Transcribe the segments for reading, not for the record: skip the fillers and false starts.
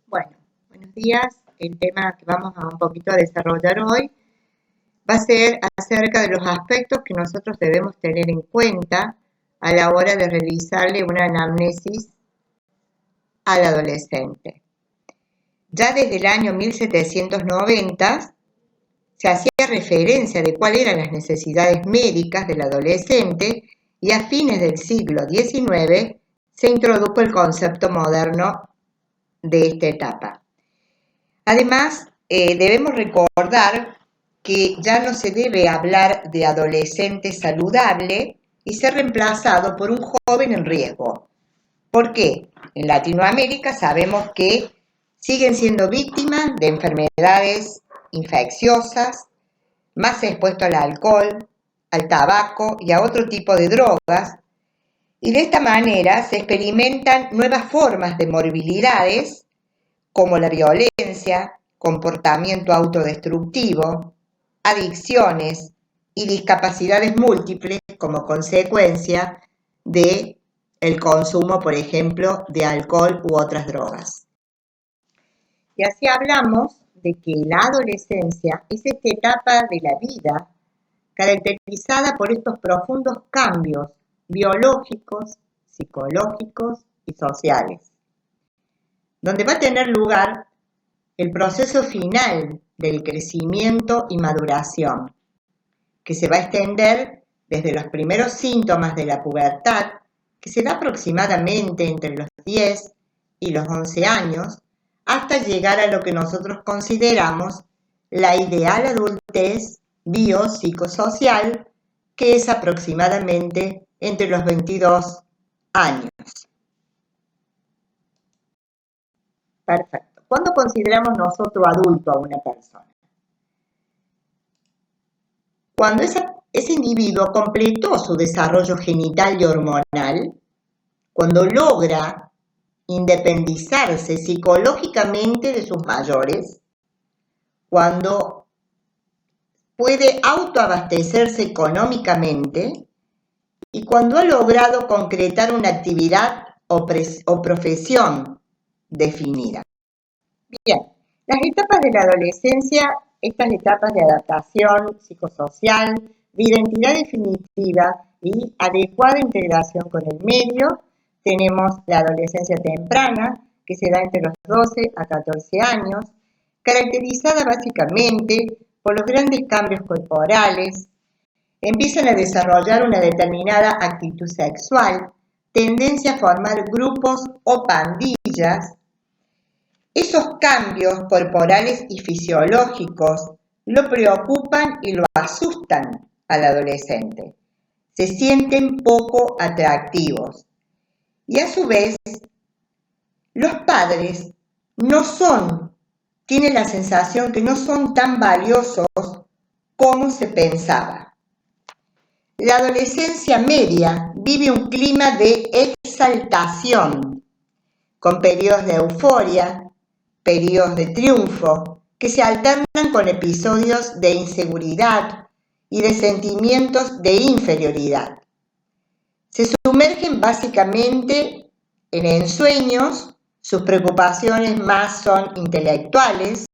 Bueno, buenos días. El tema que vamos a un poquito a desarrollar hoy va a ser acerca de los aspectos que nosotros debemos tener en cuenta a la hora de realizarle una anamnesis al adolescente. Ya desde el año 1790 se hacía referencia de cuáles eran las necesidades médicas del adolescente y a fines del siglo XIX se introdujo el concepto moderno de esta etapa. Además, debemos recordar que ya no se debe hablar de adolescente saludable y ser reemplazado por un joven en riesgo. ¿Por qué? En Latinoamérica sabemos que siguen siendo víctimas de enfermedades infecciosas, más expuestos al alcohol, al tabaco y a otro tipo de drogas, y de esta manera se experimentan nuevas formas de morbilidades como la violencia, comportamiento autodestructivo, adicciones y discapacidades múltiples como consecuencia de el consumo, por ejemplo, de alcohol u otras drogas. Y así hablamos de que la adolescencia es esta etapa de la vida caracterizada por estos profundos cambios biológicos, psicológicos y sociales, donde va a tener lugar el proceso final del crecimiento y maduración, que se va a extender desde los primeros síntomas de la pubertad, que se da aproximadamente entre los 10 y los 11 años, hasta llegar a lo que nosotros consideramos la ideal adultez biopsicosocial, que es aproximadamente entre los 22 años. Perfecto. ¿Cuándo consideramos nosotros adulto a una persona? Cuando ese individuo completó su desarrollo genital y hormonal, cuando logra independizarse psicológicamente de sus mayores, cuando puede autoabastecerse económicamente y cuando ha logrado concretar una actividad o profesión definida. Bien, las etapas de la adolescencia, estas etapas de adaptación psicosocial, de identidad definitiva y adecuada integración con el medio, tenemos la adolescencia temprana, que se da entre los 12 a 14 años, caracterizada básicamente por los grandes cambios corporales, empiezan a desarrollar una determinada actitud sexual, tendencia a formar grupos o pandillas. Esos cambios corporales y fisiológicos lo preocupan y lo asustan al adolescente. Se sienten poco atractivos. Y a su vez, los padres tienen la sensación que no son tan valiosos como se pensaba. La adolescencia media vive un clima de exaltación, con periodos de euforia, periodos de triunfo, que se alternan con episodios de inseguridad y de sentimientos de inferioridad. Se sumergen básicamente en ensueños, sus preocupaciones más son intelectuales,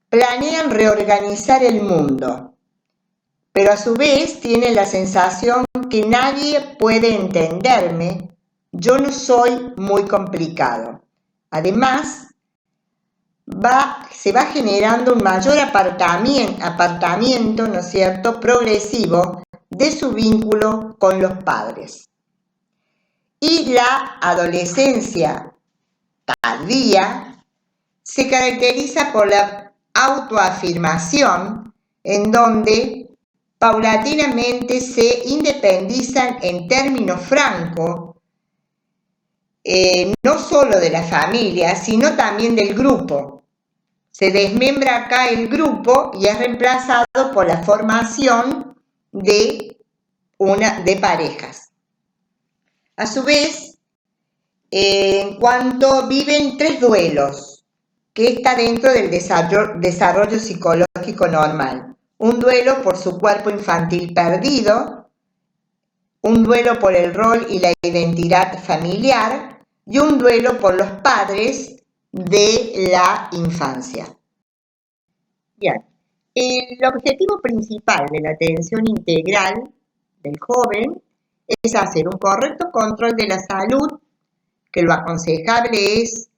planean reorganizar el mundo, pero a su vez tienen la sensación que nadie puede entenderme, yo no soy muy complicado. Además, se va generando un mayor apartamiento, ¿no es cierto?, progresivo de su vínculo con los padres. Y la adolescencia tardía se caracteriza por la autoafirmación, en donde paulatinamente se independizan en términos francos, no solo de la familia, sino también del grupo. Se desmembra acá el grupo y es reemplazado por la formación de parejas. A su vez, en cuanto viven 3 duelos, que está dentro del desarrollo psicológico normal. Un duelo por su cuerpo infantil perdido, un duelo por el rol y la identidad familiar y un duelo por los padres de la infancia. Bien, el objetivo principal de la atención integral del joven es hacer un correcto control de la salud, que lo aconsejable es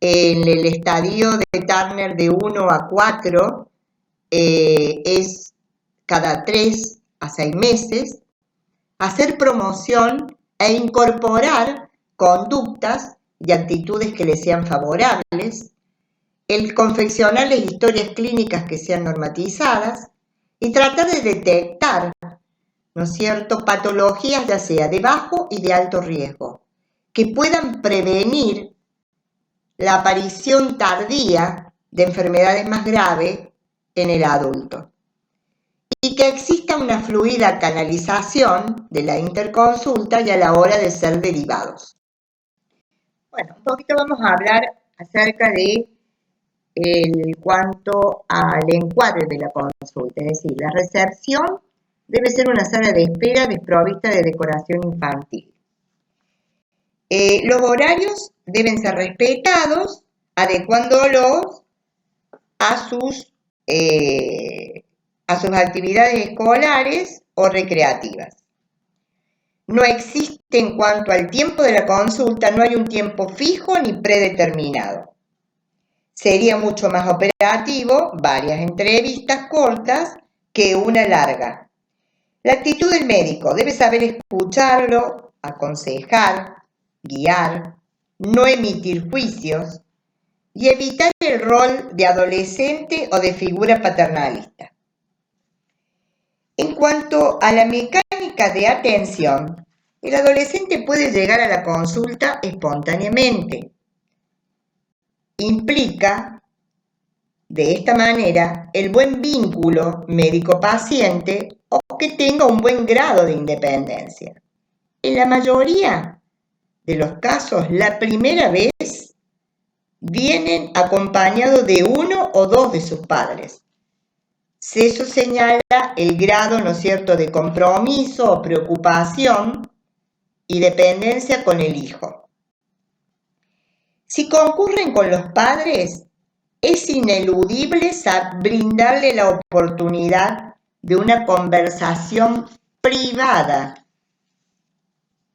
en el estadio de Turner de 1 a 4, es cada 3 a 6 meses, hacer promoción e incorporar conductas y actitudes que le sean favorables, el confeccionar las historias clínicas que sean normatizadas y tratar de detectar, ¿no es cierto?, patologías ya sea de bajo y de alto riesgo, que puedan prevenir la aparición tardía de enfermedades más graves en el adulto. Y que exista una fluida canalización de la interconsulta y a la hora de ser derivados. Bueno, un poquito vamos a hablar acerca de cuanto al encuadre de la consulta, es decir, la recepción debe ser una sala de espera desprovista de decoración infantil. Los horarios deben ser respetados, adecuándolos a sus actividades escolares o recreativas. No existe en cuanto al tiempo de la consulta, no hay un tiempo fijo ni predeterminado. Sería mucho más operativo varias entrevistas cortas que una larga. La actitud del médico debe saber escucharlo, aconsejar, guiar, no emitir juicios y evitar el rol de adolescente o de figura paternalista. En cuanto a la mecánica de atención, el adolescente puede llegar a la consulta espontáneamente. Implica, de esta manera, el buen vínculo médico-paciente o que tenga un buen grado de independencia. En la mayoría de los casos, la primera vez vienen acompañados de uno o dos de sus padres. Eso señala el grado, ¿no es cierto?, de compromiso o preocupación y dependencia con el hijo. Si concurren con los padres, es ineludible brindarle la oportunidad de una conversación privada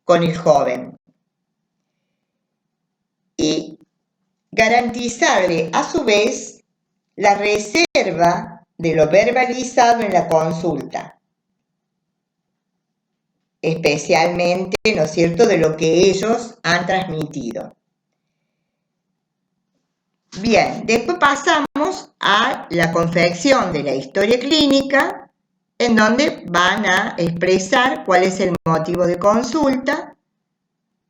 con el joven y garantizarle a su vez la reserva de lo verbalizado en la consulta, especialmente, ¿no es cierto?, de lo que ellos han transmitido. Bien, después pasamos a la confección de la historia clínica, en donde van a expresar cuál es el motivo de consulta,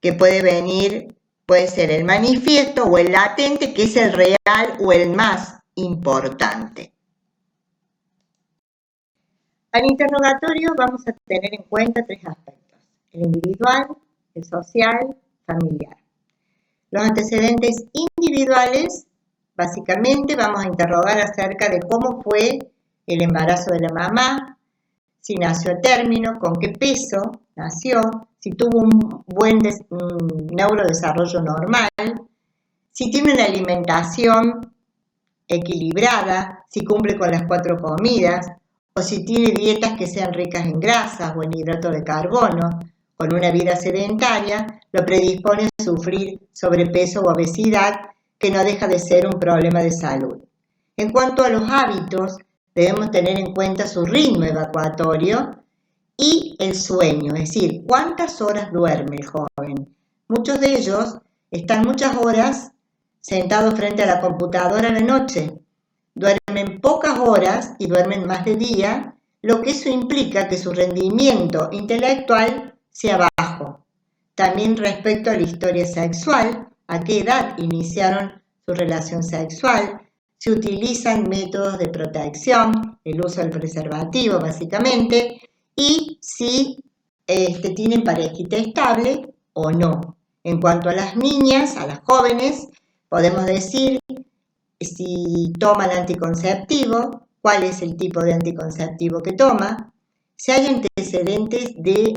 que puede ser el manifiesto o el latente, que es el real o el más importante. Al interrogatorio vamos a tener en cuenta 3 aspectos: el individual, el social, familiar. Los antecedentes individuales, básicamente vamos a interrogar acerca de cómo fue el embarazo de la mamá, si nació a término, con qué peso nació, si tuvo un buen neurodesarrollo normal, si tiene una alimentación equilibrada, si cumple con las 4 comidas, o si tiene dietas que sean ricas en grasas o en hidrato de carbono. Con una vida sedentaria lo predispone a sufrir sobrepeso o obesidad, que no deja de ser un problema de salud. En cuanto a los hábitos, debemos tener en cuenta su ritmo evacuatorio y el sueño, es decir, cuántas horas duerme el joven. Muchos de ellos están muchas horas sentados frente a la computadora a la noche. Duermen pocas horas y duermen más de día, lo que eso implica que su rendimiento intelectual sea bajo. También respecto a la historia sexual, a qué edad iniciaron su relación sexual, si utilizan métodos de protección, el uso del preservativo básicamente, y si tienen parejita estable o no. En cuanto a las niñas, a las jóvenes, podemos decir si toman anticonceptivo, cuál es el tipo de anticonceptivo que toma, si hay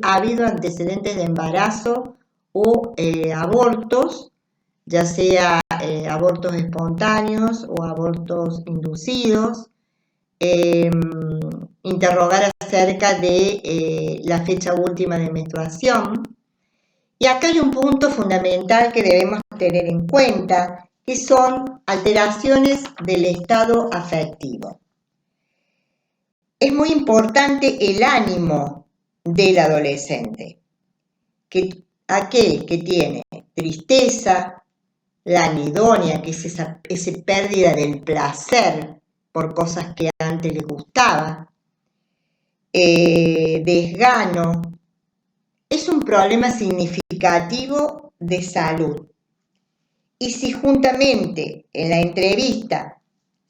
ha habido antecedentes de embarazo o abortos, ya sea abortos espontáneos o abortos inducidos, interrogar acerca de la fecha última de menstruación. Y acá hay un punto fundamental que debemos tener en cuenta, que son alteraciones del estado afectivo. Es muy importante el ánimo del adolescente, que aquel que tiene tristeza, la anidonia, que es esa pérdida del placer por cosas que antes le gustaba, desgano, es un problema significativo de salud. Y si juntamente en la entrevista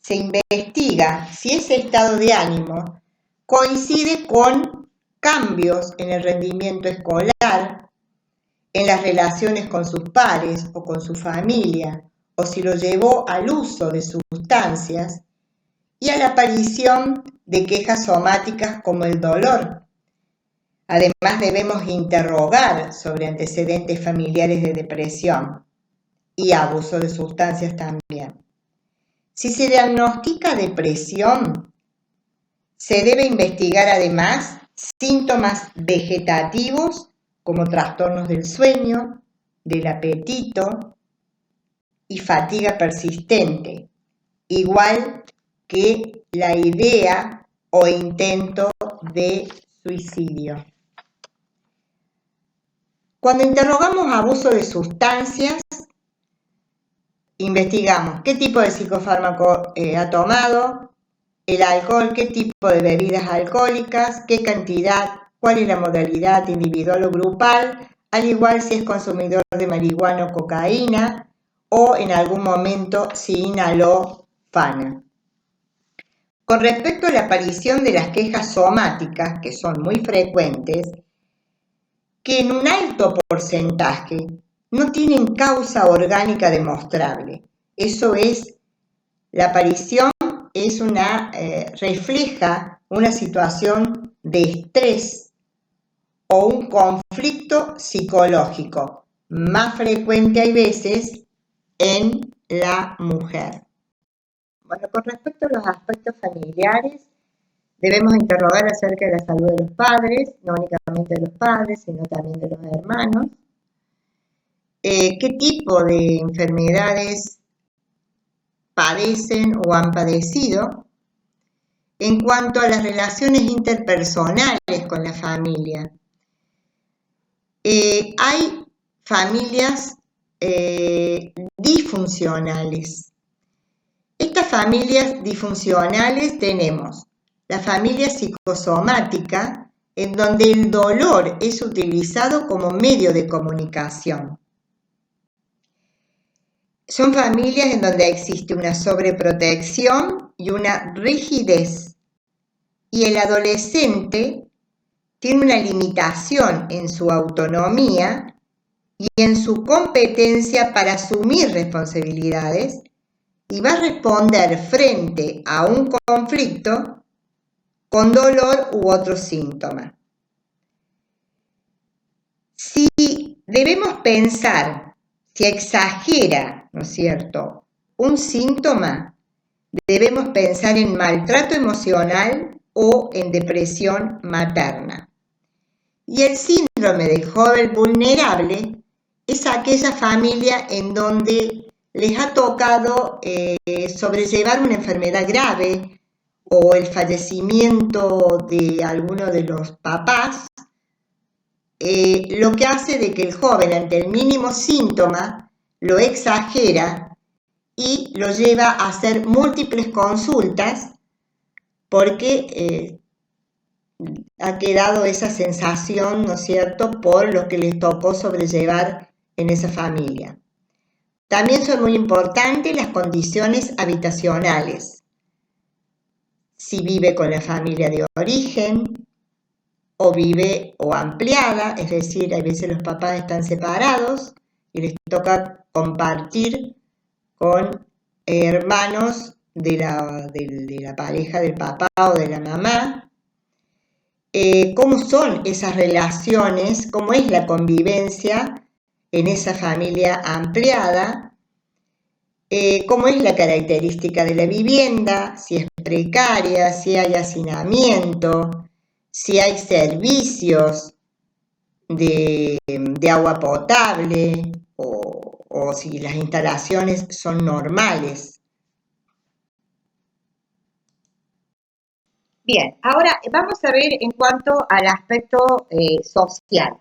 se investiga si ese estado de ánimo coincide con cambios en el rendimiento escolar, en las relaciones con sus pares o con su familia, o si lo llevó al uso de sustancias y a la aparición de quejas somáticas como el dolor. Además, debemos interrogar sobre antecedentes familiares de depresión y abuso de sustancias también. Si se diagnostica depresión, se debe investigar además síntomas vegetativos como trastornos del sueño, del apetito y fatiga persistente, igual que la idea o intento de suicidio. Cuando interrogamos abuso de sustancias, investigamos qué tipo de psicofármaco ha tomado, el alcohol, qué tipo de bebidas alcohólicas, qué cantidad, cuál es la modalidad individual o grupal, al igual si es consumidor de marihuana o cocaína, o en algún momento si inhaló fana. Con respecto a la aparición de las quejas somáticas, que son muy frecuentes, que en un alto porcentaje no tienen causa orgánica demostrable. Eso es, la aparición refleja una situación de estrés o un conflicto psicológico, más frecuente hay veces en la mujer. Bueno, con respecto a los aspectos familiares, debemos interrogar acerca de la salud de los padres, no únicamente de los padres, sino también de los hermanos. ¿Qué tipo de enfermedades padecen o han padecido? En cuanto a las relaciones interpersonales con la familia, hay familias disfuncionales. Estas familias disfuncionales tenemos la familia psicosomática, en donde el dolor es utilizado como medio de comunicación. Son familias en donde existe una sobreprotección y una rigidez, y el adolescente tiene una limitación en su autonomía y en su competencia para asumir responsabilidades, y va a responder frente a un conflicto con dolor u otro síntoma. Si debemos pensar, si exagera, ¿no es cierto?, un síntoma, debemos pensar en maltrato emocional o en depresión materna. Y el síndrome del joven vulnerable es aquella familia en donde les ha tocado sobrellevar una enfermedad grave o el fallecimiento de alguno de los papás, lo que hace de que el joven ante el mínimo síntoma lo exagera y lo lleva a hacer múltiples consultas porque ha quedado esa sensación, ¿no es cierto?, por lo que les tocó sobrellevar en esa familia. También son muy importantes las condiciones habitacionales. Si vive con la familia de origen o vive o ampliada, es decir, a veces los papás están separados y les toca compartir con hermanos de la pareja del papá o de la mamá. ¿Cómo son esas relaciones? ¿Cómo es la convivencia en esa familia ampliada? cómo es la característica de la vivienda, si es precaria, si hay hacinamiento, si hay servicios de agua potable o si las instalaciones son normales. Bien, ahora vamos a ver en cuanto al aspecto social.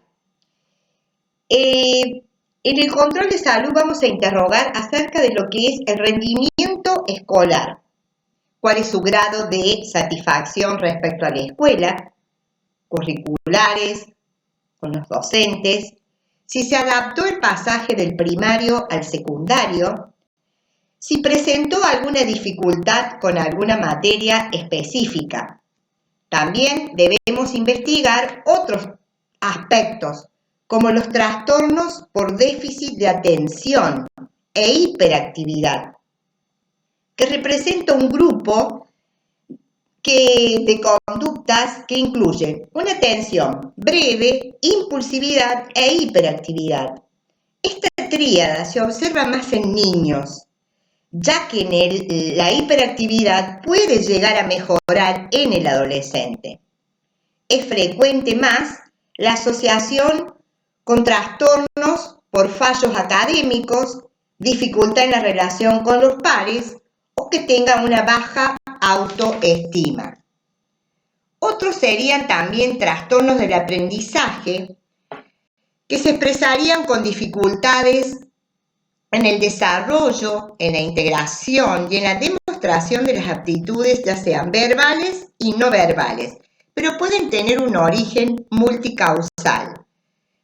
En el control de salud vamos a interrogar acerca de lo que es el rendimiento escolar, cuál es su grado de satisfacción respecto a la escuela, curriculares, con los docentes, si se adaptó el pasaje del primario al secundario, si presentó alguna dificultad con alguna materia específica. También debemos investigar otros aspectos, como los trastornos por déficit de atención e hiperactividad, que representa un grupo de conductas que incluyen una atención breve, impulsividad e hiperactividad. Esta tríada se observa más en niños, ya que la hiperactividad puede llegar a mejorar en el adolescente. Es frecuente más la asociación con trastornos por fallos académicos, dificultad en la relación con los pares o que tenga una baja autoestima. Otros serían también trastornos del aprendizaje que se expresarían con dificultades en el desarrollo, en la integración y en la demostración de las aptitudes, ya sean verbales y no verbales, pero pueden tener un origen multicausal.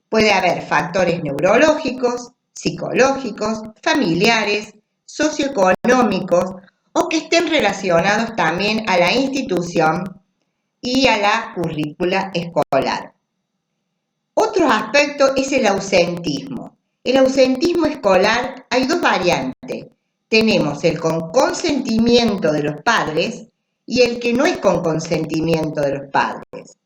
Puede haber factores neurológicos, psicológicos, familiares, socioeconómicos o que estén relacionados también a la institución y a la currícula escolar. Otro aspecto es el ausentismo. El ausentismo escolar hay dos variantes. Tenemos el con consentimiento de los padres y el que no es con consentimiento de los padres.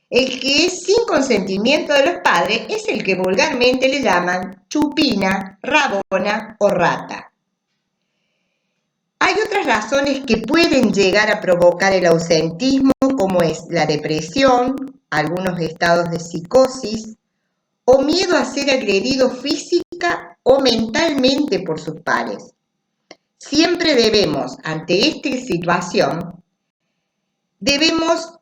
El que es sin consentimiento de los padres es el que vulgarmente le llaman chupina, rabona o rata. Hay otras razones que pueden llegar a provocar el ausentismo, como es la depresión, algunos estados de psicosis o miedo a ser agredido física o mentalmente por sus pares. Siempre debemos, ante esta situación, debemos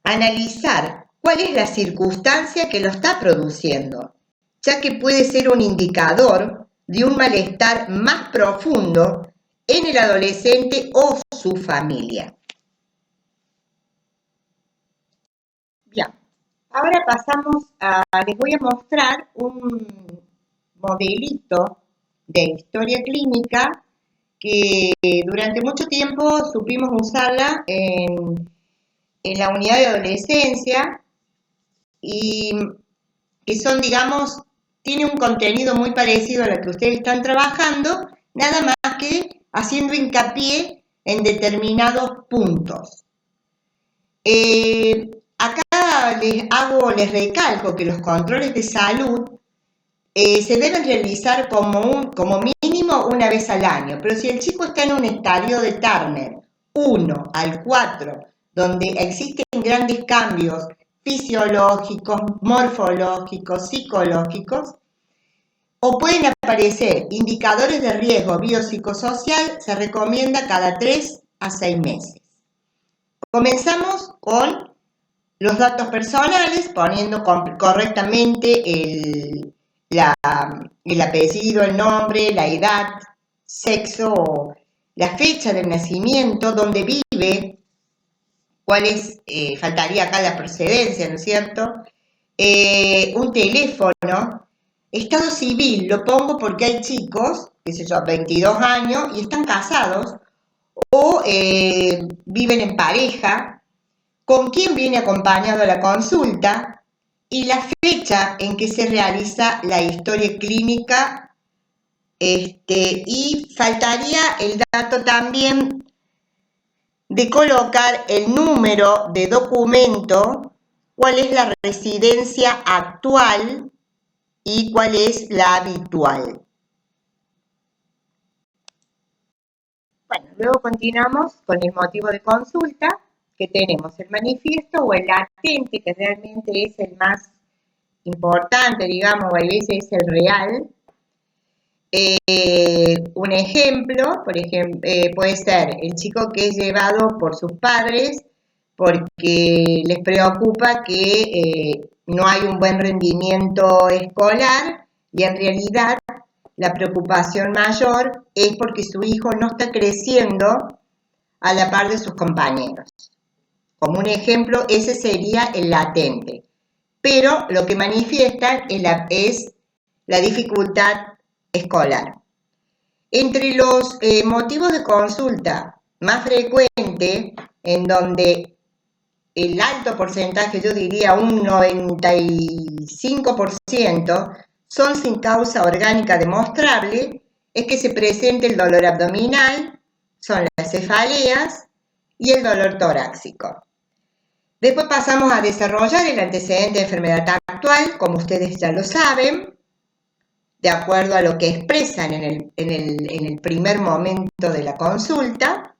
analizar cuál es la circunstancia que lo está produciendo, ya que puede ser un indicador de un malestar más profundo en el adolescente o su familia. Bien, ahora les voy a mostrar un modelito de historia clínica que durante mucho tiempo supimos usarla en la unidad de adolescencia y que son, digamos, tiene un contenido muy parecido a lo que ustedes están trabajando, nada más que haciendo hincapié en determinados puntos. Acá les recalco que los controles de salud se deben realizar como mínimo una vez al año, pero si el chico está en un estadio de Turner 1 al 4, donde existen grandes cambios fisiológicos, morfológicos, psicológicos, o pueden aparecer indicadores de riesgo biopsicosocial, se recomienda cada 3 a 6 meses. Comenzamos con los datos personales, poniendo correctamente el apellido, el nombre, la edad, sexo, la fecha de nacimiento, dónde vive, faltaría acá la procedencia, ¿no es cierto? Un teléfono, estado civil, lo pongo porque hay chicos, 22 años y están casados o viven en pareja, con quién viene acompañado a la consulta y la fecha en que se realiza la historia clínica, y faltaría el dato también de colocar el número de documento, cuál es la residencia actual y cuál es la habitual. Bueno, luego continuamos con el motivo de consulta, que tenemos el manifiesto o el latente, que realmente es el más importante, digamos, o a veces es el real. Un ejemplo, por ejemplo, puede ser el chico que es llevado por sus padres porque les preocupa que no hay un buen rendimiento escolar y en realidad la preocupación mayor es porque su hijo no está creciendo a la par de sus compañeros. Como un ejemplo, ese sería el latente. Pero lo que manifiestan es la dificultad escolar. Entre los motivos de consulta más frecuentes, en donde el alto porcentaje, yo diría un 95%, son sin causa orgánica demostrable, es que se presente el dolor abdominal, son las cefaleas y el dolor torácico. Después pasamos a desarrollar el antecedente de enfermedad actual, como ustedes ya lo saben, de acuerdo a lo que expresan en el primer momento de la consulta,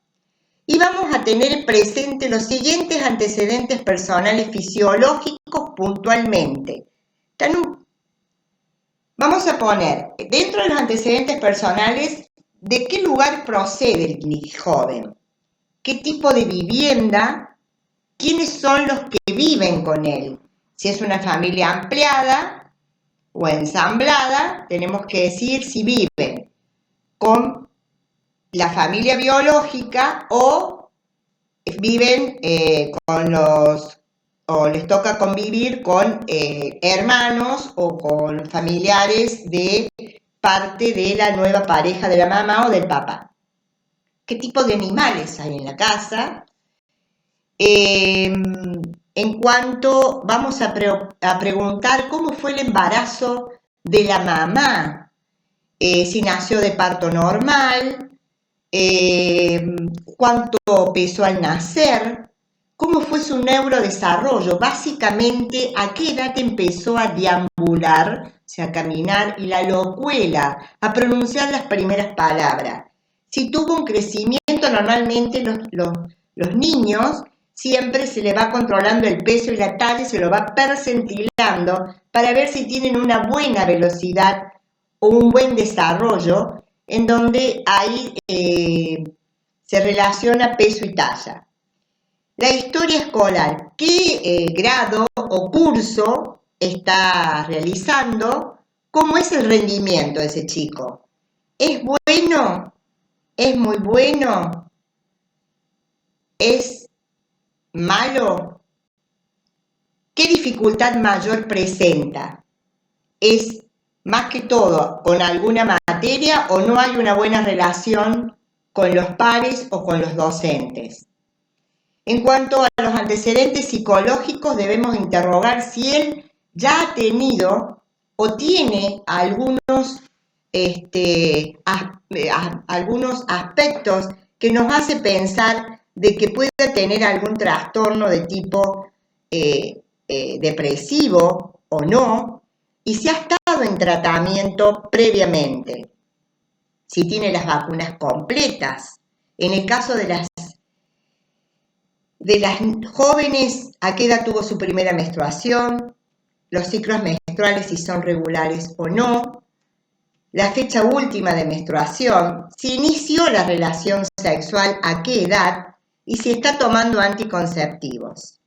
y vamos a tener presente los siguientes antecedentes personales fisiológicos puntualmente. Vamos a poner dentro de los antecedentes personales de qué lugar procede el joven, qué tipo de vivienda, quiénes son los que viven con él, si es una familia ampliada o ensamblada, tenemos que decir si viven con la familia biológica o viven o les toca convivir con hermanos o con familiares de parte de la nueva pareja de la mamá o del papá. ¿Qué tipo de animales hay en la casa? En cuanto vamos a preguntar cómo fue el embarazo de la mamá, si nació de parto normal, cuánto pesó al nacer, cómo fue su neurodesarrollo, básicamente a qué edad empezó a deambular, o sea, a caminar, y la locuela, a pronunciar las primeras palabras. Si tuvo un crecimiento, normalmente los niños siempre se le va controlando el peso y la talla, se lo va percentilando para ver si tienen una buena velocidad o un buen desarrollo en donde ahí se relaciona peso y talla. La historia escolar, ¿qué grado o curso está realizando? ¿Cómo es el rendimiento de ese chico? ¿Es bueno? ¿Es muy bueno? ¿Es malo? ¿Qué dificultad mayor presenta? ¿Es más que todo con alguna materia o no hay una buena relación con los pares o con los docentes? En cuanto a los antecedentes psicológicos, debemos interrogar si él ya ha tenido o tiene algunos aspectos que nos hace pensar de que puede tener algún trastorno de tipo depresivo o no, y si ha estado en tratamiento previamente, si tiene las vacunas completas. En el caso de las jóvenes, ¿a qué edad tuvo su primera menstruación? Los ciclos menstruales, si son regulares o no. La fecha última de menstruación, si inició la relación sexual, a qué edad y si está tomando anticonceptivos.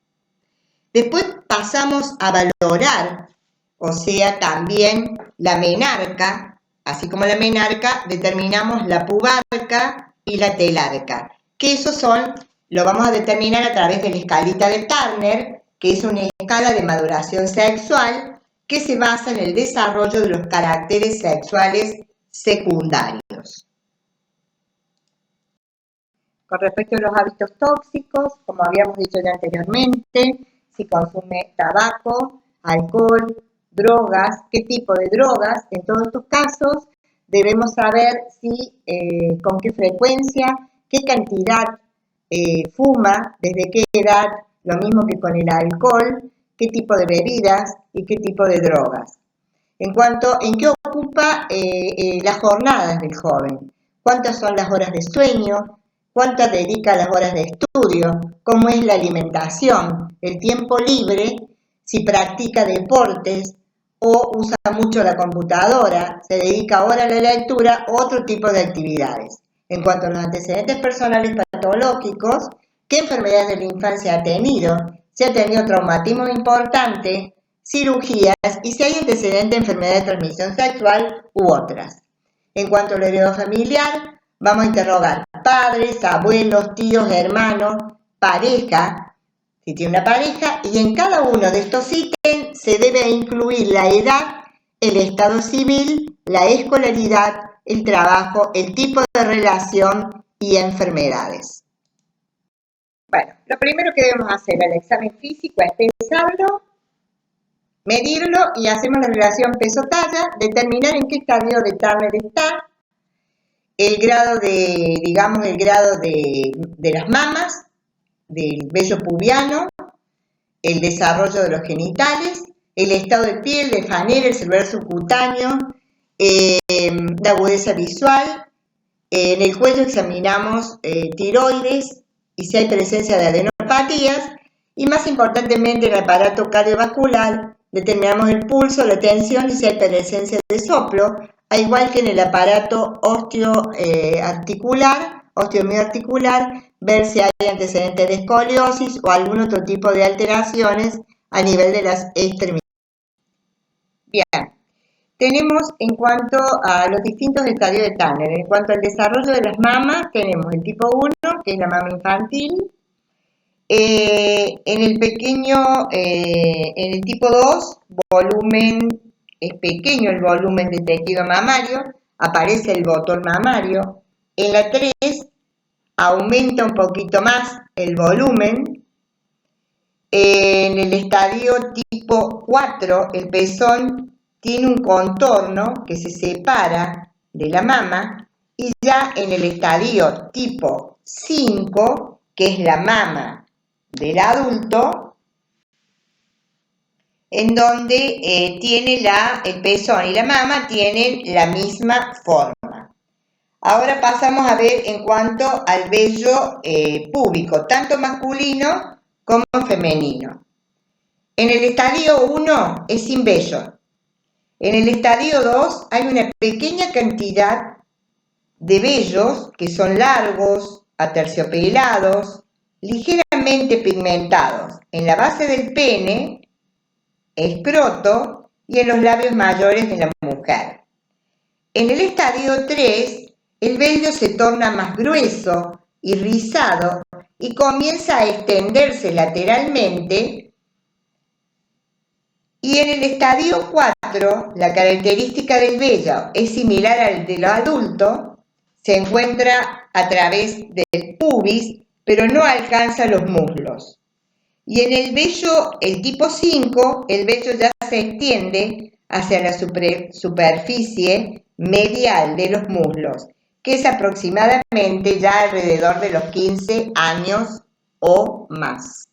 Después pasamos a valorar, o sea, también la menarca, así como la menarca, determinamos la pubarca y la telarca, que esos son, lo vamos a determinar a través de la escalita de Turner, que es una escala de maduración sexual que se basa en el desarrollo de los caracteres sexuales secundarios. Con respecto a los hábitos tóxicos, como habíamos dicho ya anteriormente, si consume tabaco, alcohol, drogas, qué tipo de drogas, en todos estos casos debemos saber con qué frecuencia, qué cantidad fuma, desde qué edad, lo mismo que con el alcohol, qué tipo de bebidas y qué tipo de drogas. En cuanto en qué ocupa las jornadas del joven, cuántas son las horas de sueño, cuántas dedica a las horas de estudio, cómo es la alimentación, el tiempo libre, si practica deportes o usa mucho la computadora, se dedica ahora a la lectura o otro tipo de actividades. En cuanto a los antecedentes personales patológicos, ¿qué enfermedades de la infancia ha tenido? Si ha tenido traumatismo importante, cirugías y si hay antecedentes de enfermedad de transmisión sexual u otras. En cuanto a lo heredofamiliar, vamos a interrogar padres, abuelos, tíos, hermanos, pareja, si tiene una pareja, y en cada uno de estos ítems se debe incluir la edad, el estado civil, la escolaridad, el trabajo, el tipo de relación y enfermedades. Bueno, lo primero que debemos hacer al examen físico es pesarlo, medirlo y hacemos la relación peso-talla, determinar en qué estadio de Turner está, el grado de las mamas, del vello pubiano, el desarrollo de los genitales, el estado de piel, de fanera, el celular subcutáneo, la agudeza visual. En el cuello examinamos tiroides y si hay presencia de adenopatías y más importantemente el aparato cardiovascular, determinamos el pulso, la tensión y si hay presencia de soplo, al igual que en el aparato osteomioarticular, ver si hay antecedentes de escoliosis o algún otro tipo de alteraciones a nivel de las extremidades. Bien, tenemos en cuanto a los distintos estadios de Turner, en cuanto al desarrollo de las mamas, tenemos el tipo 1, que es la mama infantil. En el tipo 2, es pequeño el volumen de tejido mamario, aparece el botón mamario. En la 3 aumenta un poquito más el volumen. En el estadio tipo 4, el pezón tiene un contorno que se separa de la mama. Y ya en el estadio tipo 5, que es la mama del adulto, en donde el pezón y la mama tienen la misma forma. Ahora pasamos a ver en cuanto al vello púbico, tanto masculino como femenino. En el estadio 1 es sin vello. En el estadio 2 hay una pequeña cantidad de vellos que son largos, aterciopelados, ligeramente pigmentados en la base del pene, escroto y en los labios mayores de la mujer. En el estadio 3, el vello se torna más grueso y rizado y comienza a extenderse lateralmente. Y en el estadio 4, la característica del vello es similar al de los adultos, se encuentra a través del pubis, pero no alcanza los muslos. Y en el vello, el tipo 5, el vello ya se extiende hacia la superficie medial de los muslos, que es aproximadamente ya alrededor de los 15 años o más.